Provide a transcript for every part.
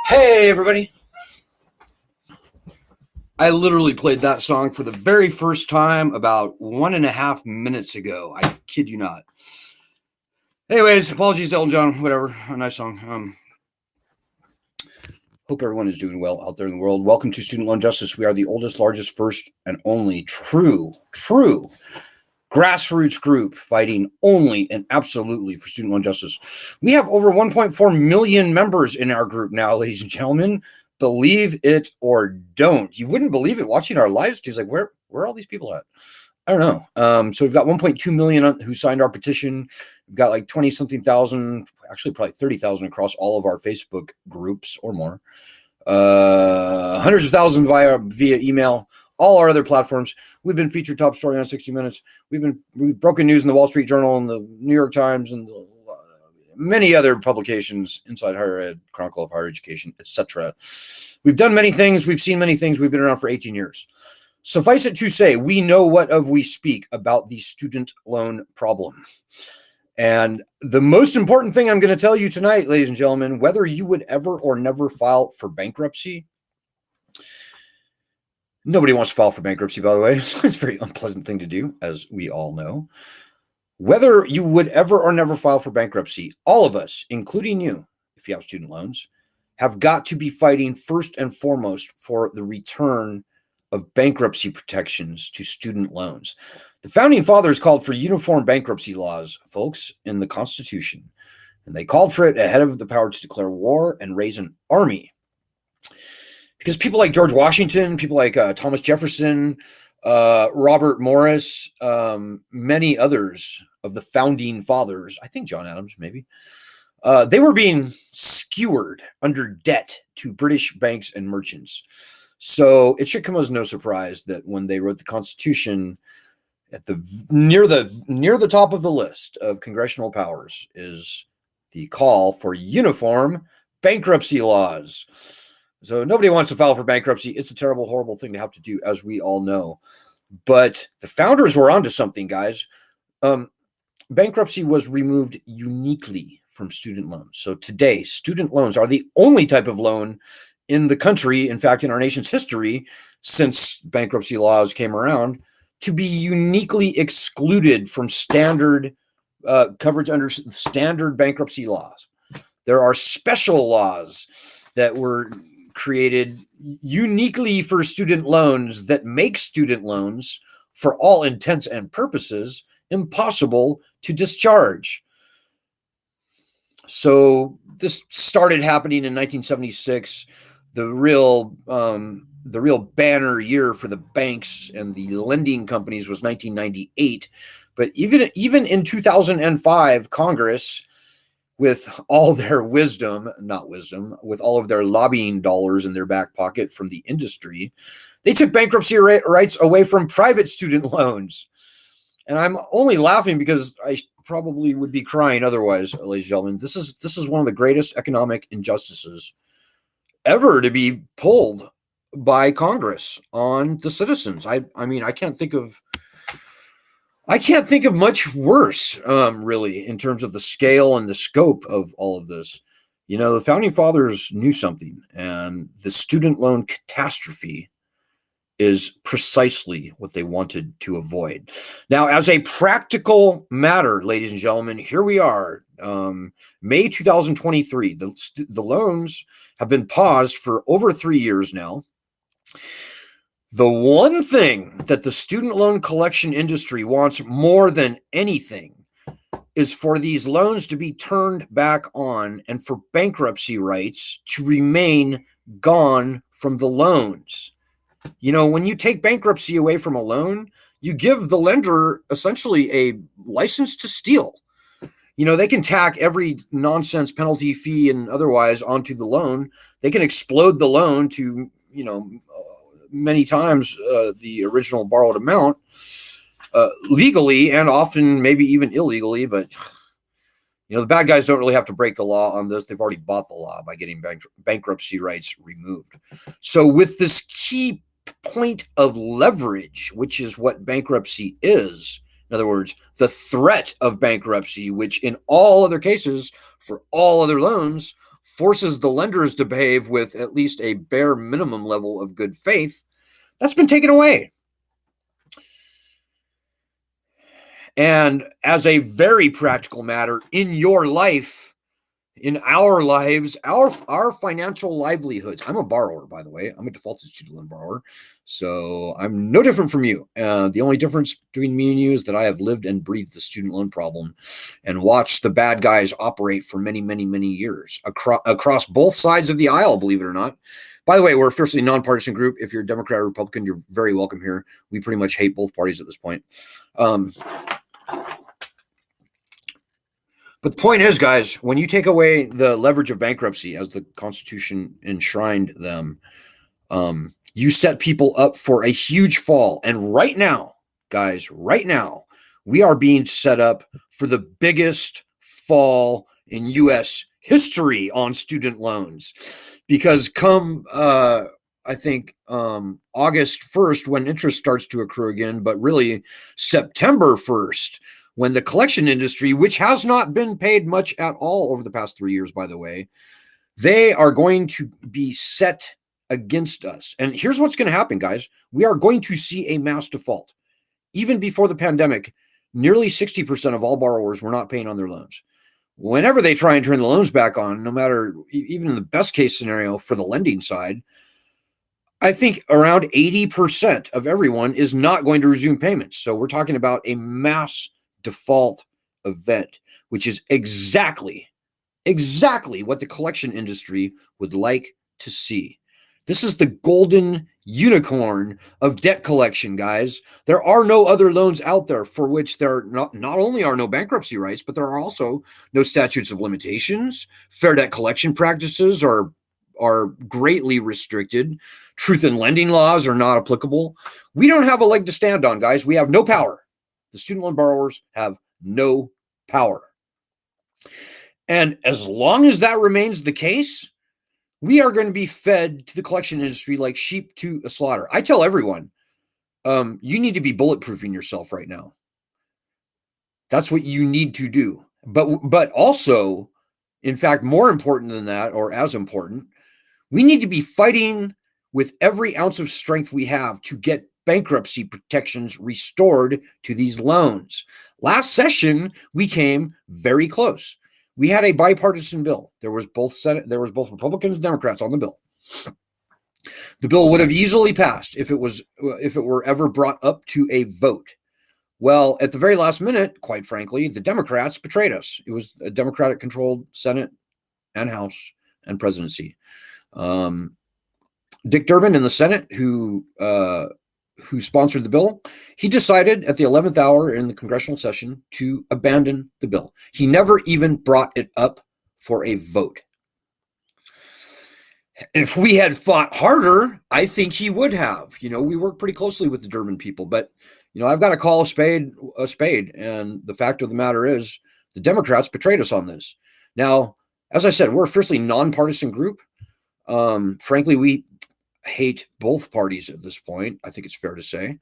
Hey, everybody. I literally played that song for the very first time about 1.5 minutes ago. I kid you not. Anyways, apologies to Elton John, whatever. A nice song. Hope everyone is doing well out there in the world. Welcome to Student Loan Justice. We are the oldest, largest, first, and only true grassroots group fighting only and absolutely for student loan justice. We have over 1.4 million members in our group now, ladies and gentlemen. Believe it or don't. You wouldn't believe it watching our live streams. Like, where are all these people at? I don't know. So we've got 1.2 million who signed our petition. We've got like 20 something thousand, actually probably 30,000 across all of our Facebook groups or more. Hundreds of thousands via email. All our other platforms. We've been featured top story on 60 Minutes. We've broken news in the Wall Street Journal and the New York Times and many other publications, Inside Higher Ed, Chronicle of Higher Education, etc. We've done many things. We've seen many things. We've been around for 18 years. Suffice it to say, we know what of we speak about the student loan problem. And the most important thing I'm going to tell you tonight, ladies and gentlemen, whether you would ever or never file for bankruptcy. Nobody wants to file for bankruptcy, by the way. So it's a very unpleasant thing to do, as we all know. Whether you would ever or never file for bankruptcy, all of us, including you, if you have student loans, have got to be fighting first and foremost for the return of bankruptcy protections to student loans. The founding fathers called for uniform bankruptcy laws, folks, in the Constitution. And they called for it ahead of the power to declare war and raise an army. Because people like George Washington, people like Thomas Jefferson, Robert Morris, many others of the founding fathers, I think John Adams maybe, they were being skewered under debt to British banks and merchants. So it should come as no surprise that when they wrote the Constitution, at the near the top of the list of congressional powers is the call for uniform bankruptcy laws. So nobody wants to file for bankruptcy. It's a terrible, horrible thing to have to do, as we all know. But the founders were onto something, guys. Bankruptcy was removed uniquely from student loans. So today, student loans are the only type of loan in the country, in fact, in our nation's history, since bankruptcy laws came around, to be uniquely excluded from standard coverage under standard bankruptcy laws. There are special laws that were created uniquely for student loans that make student loans, for all intents and purposes, impossible to discharge. So this started happening in 1976. The real banner year for the banks and the lending companies was 1998. But even in 2005, Congress, with all their with all of their lobbying dollars in their back pocket from the industry, they took bankruptcy rights away from private student loans. And I'm only laughing because I probably would be crying otherwise, ladies and gentlemen. This is one of the greatest economic injustices ever to be pulled by Congress on the citizens. I mean, I can't think of much worse, really, in terms of the scale and the scope of all of this. You know, the founding fathers knew something, and the student loan catastrophe is precisely what they wanted to avoid. Now, as a practical matter, ladies and gentlemen, here we are, May 2023. The loans have been paused for over 3 years now. The one thing that the student loan collection industry wants more than anything is for these loans to be turned back on and for bankruptcy rights to remain gone from the loans. You know, when you take bankruptcy away from a loan, you give the lender essentially a license to steal. You know, they can tack every nonsense penalty, fee, and otherwise onto the loan. They can explode the loan to, you know, many times the original borrowed amount legally and often maybe even illegally. But, you know, the bad guys don't really have to break the law on this. They've already bought the law by getting bankruptcy rights removed. So with this key point of leverage, which is what bankruptcy is, in other words, the threat of bankruptcy, which in all other cases for all other loans forces the lenders to behave with at least a bare minimum level of good faith, that's been taken away. And as a very practical matter in your life, in our lives, our financial livelihoods. I'm a borrower, by the way. I'm a defaulted student loan borrower. So I'm no different from you. The only difference between me and you is that I have lived and breathed the student loan problem and watched the bad guys operate for many, many, many years across both sides of the aisle, believe it or not. By the way, we're a fiercely nonpartisan group. If you're a Democrat or Republican, you're very welcome here. We pretty much hate both parties at this point. But the point is, guys, when you take away the leverage of bankruptcy as the Constitution enshrined them, you set people up for a huge fall. And right now, guys, right now, we are being set up for the biggest fall in U.S. history on student loans. Because come, I think, August 1st, when interest starts to accrue again, but really September 1st, when the collection industry, which has not been paid much at all over the past 3 years, by the way, they are going to be set against us. And here's what's going to happen, guys. We are going to see a mass default. Even before the pandemic, nearly 60% of all borrowers were not paying on their loans. Whenever they try and turn the loans back on, no matter, even in the best case scenario for the lending side, I think around 80% of everyone is not going to resume payments. So we're talking about a mass default event, which is exactly what the collection industry would like to see. This is the golden unicorn of debt collection, guys. There are no other loans out there for which there not only are no bankruptcy rights, but there are also no statutes of limitations. Fair debt collection practices are greatly restricted. Truth in lending laws are not applicable. We don't have a leg to stand on, guys. We have no power. The student loan borrowers have no power. And as long as that remains the case, we are going to be fed to the collection industry like sheep to a slaughter. I tell everyone, you need to be bulletproofing yourself right now. That's what you need to do. But also, in fact, more important than that, or as important, we need to be fighting with every ounce of strength we have to get bankruptcy protections restored to these loans. Last session, we came very close. We had a bipartisan bill. There was both Republicans and Democrats on the bill. The bill would have easily passed if it were ever brought up to a vote. Well, at the very last minute, quite frankly, the Democrats betrayed us. It was a Democratic-controlled Senate and House and presidency. Dick Durbin in the Senate, who sponsored the bill, he decided at the 11th hour in the congressional session to abandon the bill. He never even brought it up for a vote. If we had fought harder, I think he would have. We work pretty closely with the Durbin people, but I've got to call a spade a spade. And the fact of the matter is, the Democrats betrayed us on this. Now, as I said, we're a fiercely nonpartisan group. Frankly, we hate both parties at this point. I think it's fair to say.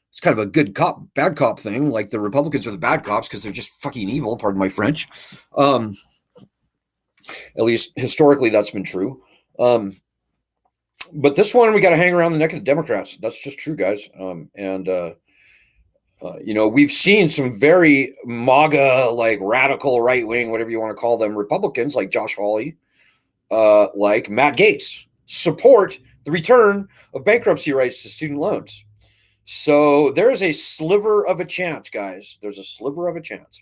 It's kind of a good cop, bad cop thing. Like the Republicans are the bad cops because they're just fucking evil, pardon my French. At least historically, that's been true. But this one, we got to hang around the neck of the Democrats. That's just true, guys. We've seen some very MAGA, like radical right wing, whatever you want to call them, Republicans like Josh Hawley, like Matt Gaetz, support the return of bankruptcy rights to student loans. So there's a sliver of a chance, guys. There's a sliver of a chance.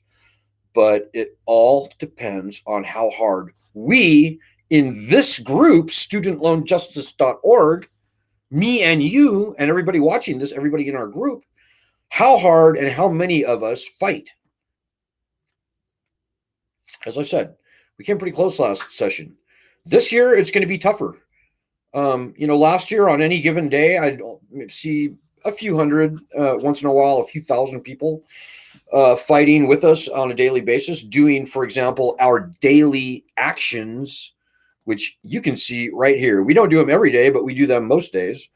But it all depends on how hard we in this group, studentloanjustice.org, me and you and everybody watching this, everybody in our group, how hard and how many of us fight. As I said, we came pretty close last session. This year, it's going to be tougher. Last year on any given day, I'd see a few hundred, once in a while, a few thousand people fighting with us on a daily basis, doing, for example, our daily actions, which you can see right here. We don't do them every day, but we do them most days.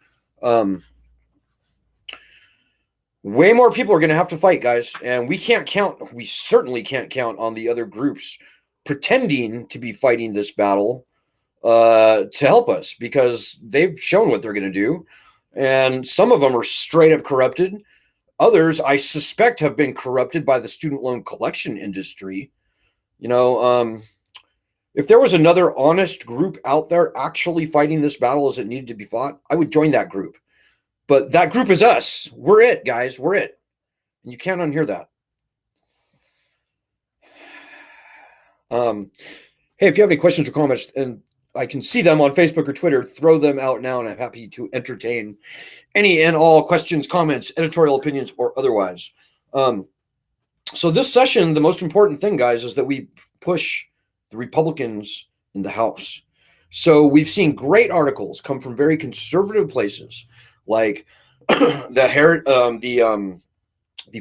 Way more people are going to have to fight, guys. And we certainly can't count on the other groups pretending to be fighting this battle to help us, because they've shown what they're going to do. And some of them are straight up corrupted. Others, I suspect, have been corrupted by the student loan collection industry. If there was another honest group out there actually fighting this battle as it needed to be fought, I would join that group. But that group is us. We're it, guys. We're it. And you can't unhear that. Hey, if you have any questions or comments, and I can see them on Facebook or Twitter, throw them out now, and I'm happy to entertain any and all questions, comments, editorial opinions, or otherwise. So this session, the most important thing, guys, is that we push the Republicans in the House. So we've seen great articles come from very conservative places, like the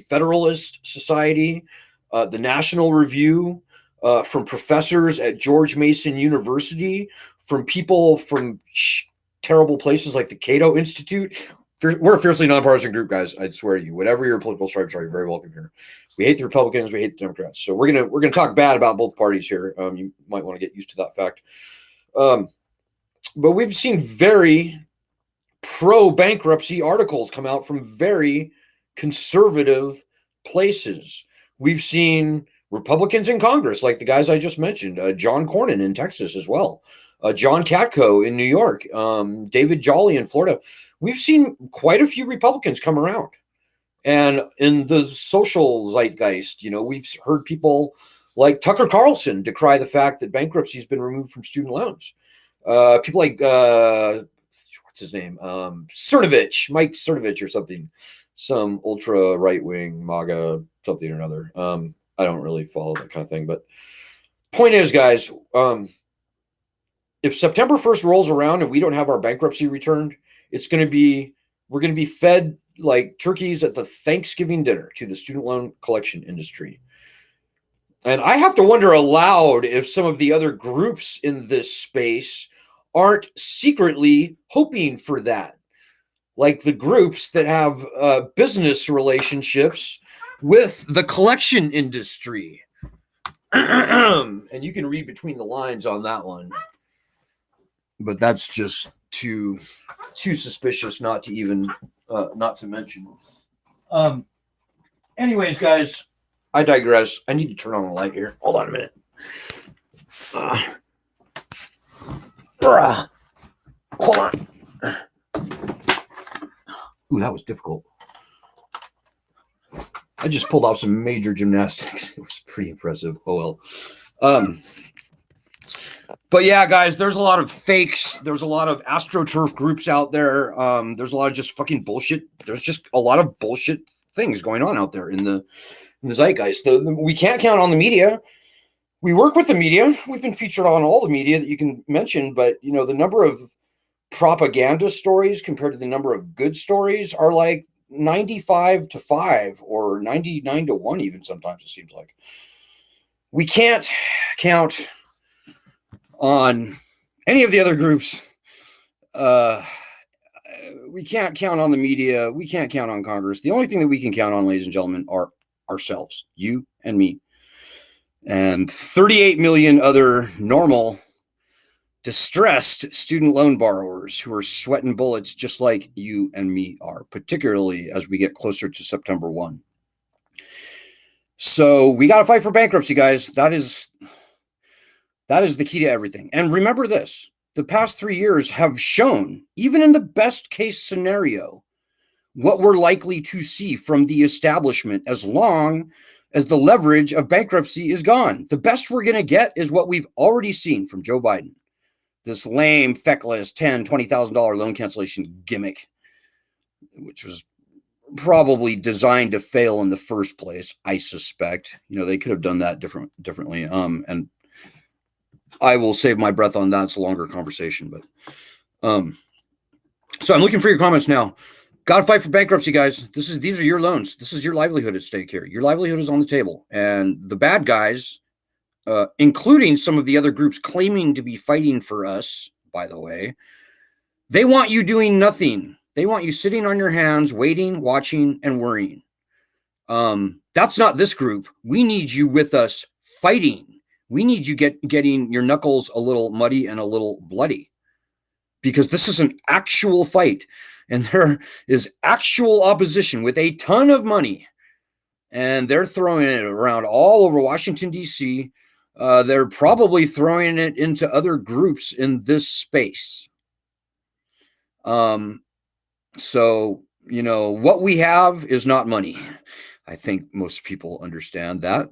Federalist Society, the National Review, from professors at George Mason University, from people from terrible places like the Cato Institute. We're a fiercely nonpartisan group, guys. I swear to you. Whatever your political stripes are, you're very welcome here. We hate the Republicans. We hate the Democrats. So we're gonna talk bad about both parties here. You might want to get used to that fact. But we've seen very pro-bankruptcy articles come out from very conservative places. We've seen Republicans in Congress, like the guys I just mentioned, John Cornyn in Texas as well, John Katko in New York, David Jolly in Florida. We've seen quite a few Republicans come around. And in the social zeitgeist, we've heard people like Tucker Carlson decry the fact that bankruptcy has been removed from student loans. People like, what's his name? Cernovich, Mike Cernovich or something, some ultra right-wing MAGA something or another. I don't really follow that kind of thing. But point is, guys, if September 1st rolls around and we don't have our bankruptcy returned, we're going to be fed like turkeys at the Thanksgiving dinner to the student loan collection industry. And I have to wonder aloud if some of the other groups in this space aren't secretly hoping for that. Like the groups that have business relationships with the collection industry. And you can read between the lines on that one. But that's just too suspicious not to even not to mention. Anyways, guys, I digress. I need to turn on the light here. Hold on a minute. Hold on. Ooh, that was difficult. I just pulled off some major gymnastics. It was pretty impressive. Oh well. But yeah, guys, there's a lot of fakes. There's a lot of AstroTurf groups out there. There's a lot of just fucking bullshit. There's just a lot of bullshit things going on out there in the zeitgeist. We can't count on the media. We work with the media. We've been featured on all the media that you can mention, but the number of propaganda stories compared to the number of good stories are like 95-5 or 99-1 even sometimes, it seems like. We can't count on any of the other groups. We can't count on the media. We can't count on Congress. The only thing that we can count on, ladies and gentlemen, are ourselves, you and me, and 38 million other normal, distressed student loan borrowers who are sweating bullets just like you and me are, particularly as we get closer to September 1. So we got to fight for bankruptcy, guys. That is the key to everything. And remember this, the past 3 years have shown, even in the best case scenario, what we're likely to see from the establishment as long as the leverage of bankruptcy is gone. The best we're going to get is what we've already seen from Joe Biden. This lame, feckless $10,000, $20,000 loan cancellation gimmick, which was probably designed to fail in the first place, I suspect. They could have done that differently. And I will save my breath on that. It's a longer conversation, but so I'm looking for your comments now. Got to fight for bankruptcy, guys. These are your loans. This is your livelihood at stake here. Your livelihood is on the table, and the bad guys, including some of the other groups claiming to be fighting for us, by the way, they want you doing nothing. They want you sitting on your hands, waiting, watching, and worrying. That's not this group. We need you with us fighting. We need you getting your knuckles a little muddy and a little bloody, because this is an actual fight, and there is actual opposition with a ton of money, and they're throwing it around all over Washington, D.C. They're probably throwing it into other groups in this space. So, what we have is not money. I think most people understand that.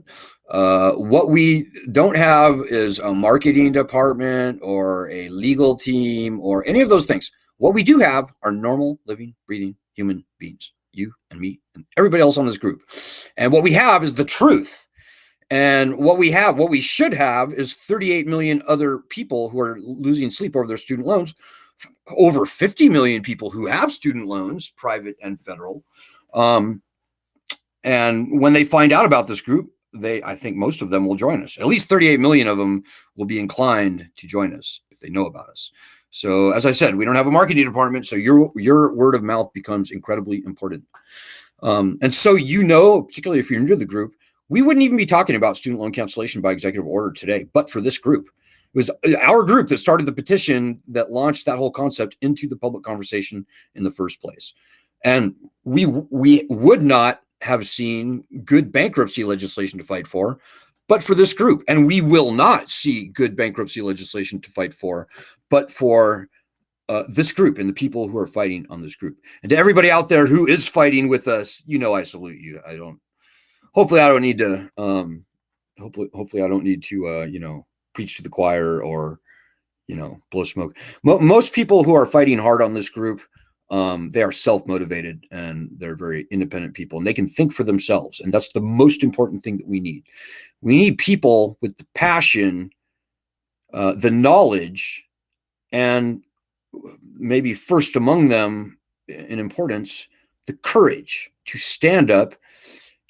What we don't have is a marketing department or a legal team or any of those things. What we do have are normal, living, breathing human beings, you and me and everybody else on this group. And what we have is the truth. And what we should have is 38 million other people who are losing sleep over their student loans, over 50 million people who have student loans, private and federal. And when they find out about this group, I think most of them will join us. At least 38 million of them will be inclined to join us if they know about us. So, as I said, we don't have a marketing department, so your word of mouth becomes incredibly important. And so, particularly if you're new to the group, we wouldn't even be talking about student loan cancellation by executive order today, but for this group. It was our group that started the petition that launched that whole concept into the public conversation in the first place. And we would not have seen good bankruptcy legislation to fight for, but for this group. And we will not see good bankruptcy legislation to fight for, but for this group and the people who are fighting on this group. And to everybody out there who is fighting with us, I salute you. Hopefully I don't need to, preach to the choir or, blow smoke. Most people who are fighting hard on this group, they are self-motivated and they're very independent people, and they can think for themselves. And that's the most important thing that we need. We need people with the passion, the knowledge, and maybe first among them in importance, the courage to stand up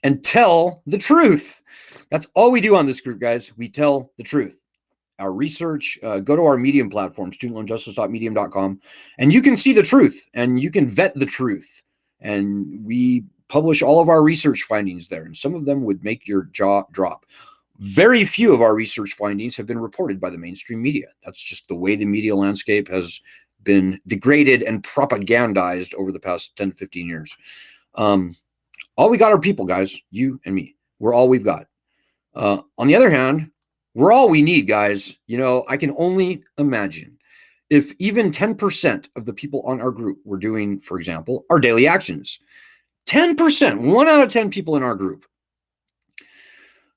and tell the truth. That's all we do on this group, guys. We tell the truth. Our research, go to our Medium platform, studentloanjustice.medium.com, and you can see the truth and you can vet the truth. And we publish all of our research findings there, and some of them would make your jaw drop. Very few of our research findings have been reported by the mainstream media. That's just the way the media landscape has been degraded and propagandized over the past 10 to 15 years. All we got are people, guys, you and me. We're all we've got. On the other hand, we're all we need, guys. I can only imagine if even 10% of the people on our group were doing, for example, our daily actions. 10%, 1 out of 10 people in our group.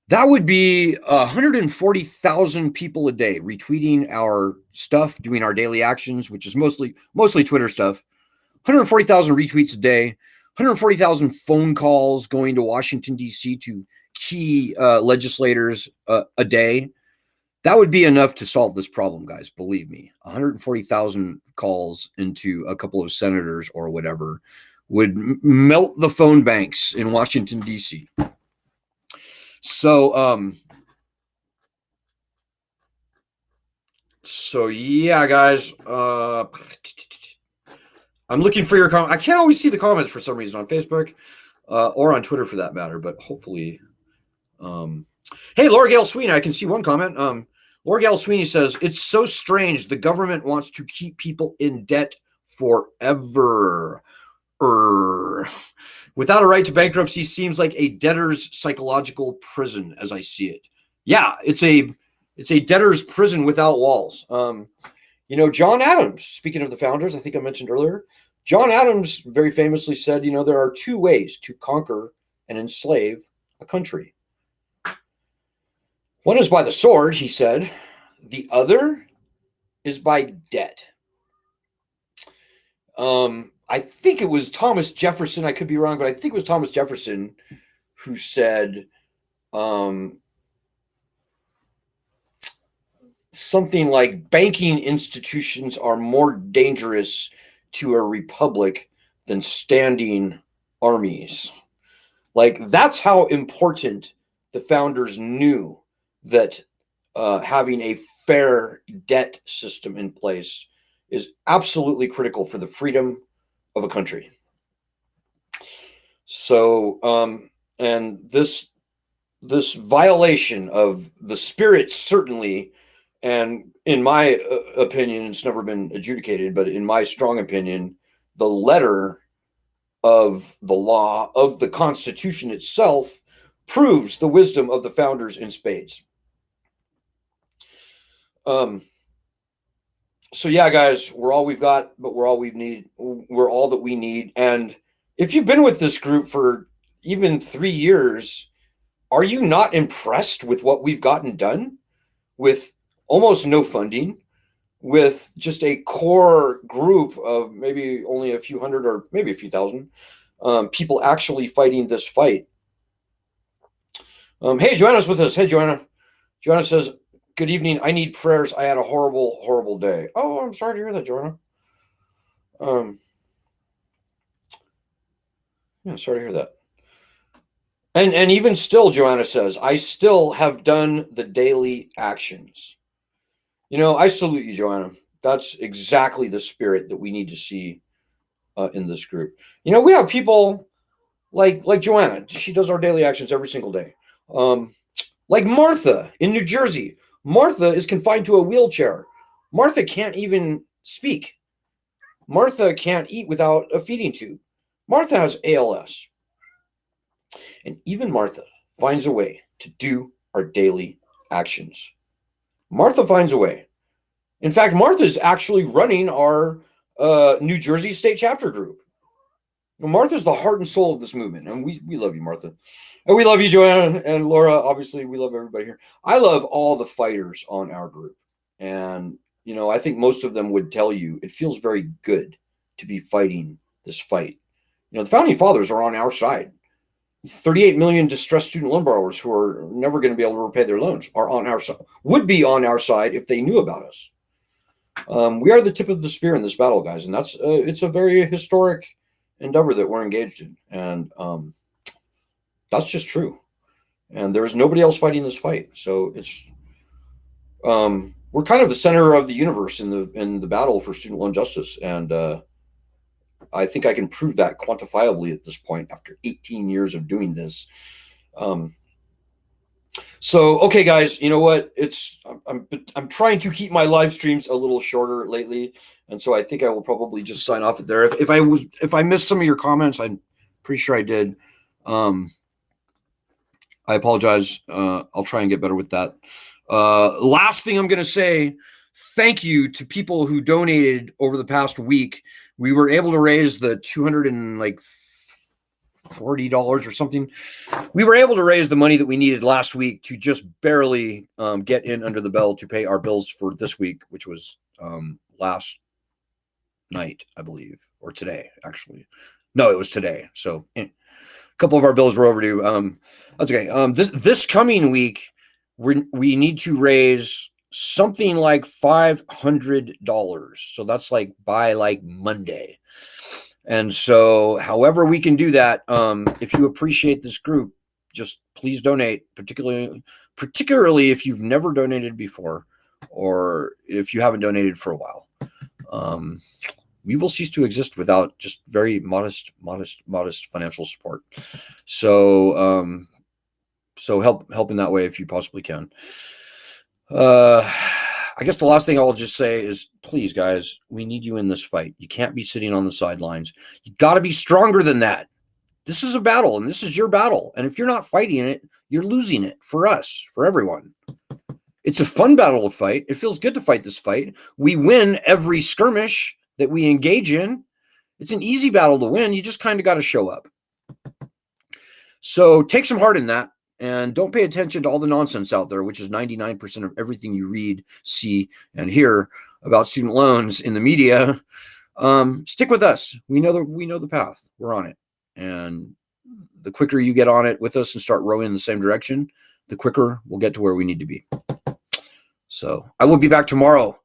That would be 140,000 people a day retweeting our stuff, doing our daily actions, which is mostly Twitter stuff. 140,000 retweets a day, 140,000 phone calls going to Washington, D.C. to key legislators a day. That would be enough to solve this problem, guys. Believe me, 140,000 calls into a couple of senators or whatever would melt the phone banks in Washington, D.C. So yeah, guys, I'm looking for your comment. I can't always see the comments for some reason on Facebook or on Twitter for that matter, but hopefully, hey, Laura Gail Sweeney, I can see one comment. Laura Gail Sweeney says, it's so strange. The government wants to keep people in debt forever. Without a right to bankruptcy seems like a debtor's psychological prison, as I see it. Yeah, it's a debtor's prison without walls. John Adams, speaking of the founders, I think I mentioned earlier, John Adams very famously said, there are two ways to conquer and enslave a country. One is by the sword, he said. The other is by debt. I think it was Thomas Jefferson. I could be wrong, but I think it was Thomas Jefferson who said something like banking institutions are more dangerous to a republic than standing armies. Like, that's how important the founders knew that having a fair debt system in place is absolutely critical for the freedom of a country. So, and this this violation of the spirit, certainly, and in my opinion, it's never been adjudicated, but in my strong opinion, the letter of the law of the Constitution itself proves the wisdom of the founders in spades. So yeah, guys, we're all we've got, but we're all we need. We're all that we need. And if you've been with this group for even 3 years, are you not impressed with what we've gotten done with almost no funding, with just a core group of maybe only a few hundred or maybe a few thousand people actually fighting this fight? Hey, Joanna's with us. Hey, Joanna. Joanna says, good evening. I need prayers. I had a horrible, horrible day. Oh, I'm sorry to hear that, Joanna. Yeah, sorry to hear that. And even still, Joanna says, I still have done the daily actions. You know, I salute you, Joanna. That's exactly the spirit that we need to see in this group. You know, we have people like Joanna. She does our daily actions every single day. Like Martha in New Jersey. Martha is confined to a wheelchair. Martha can't even speak. Martha can't eat without a feeding tube. Martha has ALS. And even Martha finds a way to do our daily actions. Martha finds a way. In fact, Martha's actually running our New Jersey state chapter group. Martha's the heart and soul of this movement. And we love you, Martha. And we love you, Joanna and Laura. Obviously, we love everybody here. I love all the fighters on our group. And, you know, I think most of them would tell you it feels very good to be fighting this fight. You know, the founding fathers are on our side. 38 million distressed student loan borrowers who are never going to be able to repay their loans are on our side, would be on our side if they knew about us. We are the tip of the spear in this battle, guys. And that's it's a very historic endeavor that we're engaged in. And that's just true. And there's nobody else fighting this fight. So it's we're kind of the center of the universe in the battle for student loan justice. And I think I can prove that quantifiably at this point after 18 years of doing this. So, okay, guys, you know what? I'm trying to keep my live streams a little shorter lately, and so I think I will probably just sign off there. If I missed some of your comments, I'm pretty sure I did. I apologize. I'll try and get better with that. Last thing I'm going to say, thank you to people who donated over the past week. We were able to raise the $240 or something. We were able to raise the money that we needed last week to just barely get in under the bell to pay our bills for this week, which was last night, I believe, or today, actually. No, it was today. So a couple of our bills were overdue. That's okay. This coming week, we need to raise something like $500. So that's like by like Monday. And so however we can do that, if you appreciate this group, just please donate, particularly if you've never donated before, or if you haven't donated for a while. We will cease to exist without just very modest financial support. So, so help in that way if you possibly can. I guess the last thing I'll just say is, please, guys, we need you in this fight. You can't be sitting on the sidelines. You got to be stronger than that. This is a battle, and this is your battle. And if you're not fighting it, you're losing it for us, for everyone. It's a fun battle to fight. It feels good to fight this fight. We win every skirmish that we engage in. It's an easy battle to win. You just kind of got to show up. So take some heart in that. And don't pay attention to all the nonsense out there, which is 99% of everything you read, see, and hear about student loans in the media. Stick with us. We know the path. We're on it. And the quicker you get on it with us and start rowing in the same direction, the quicker we'll get to where we need to be. So I will be back tomorrow.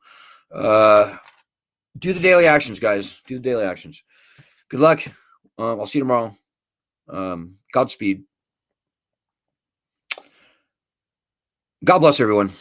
Do the daily actions, guys. Do the daily actions. Good luck. I'll see you tomorrow. Godspeed. God bless everyone.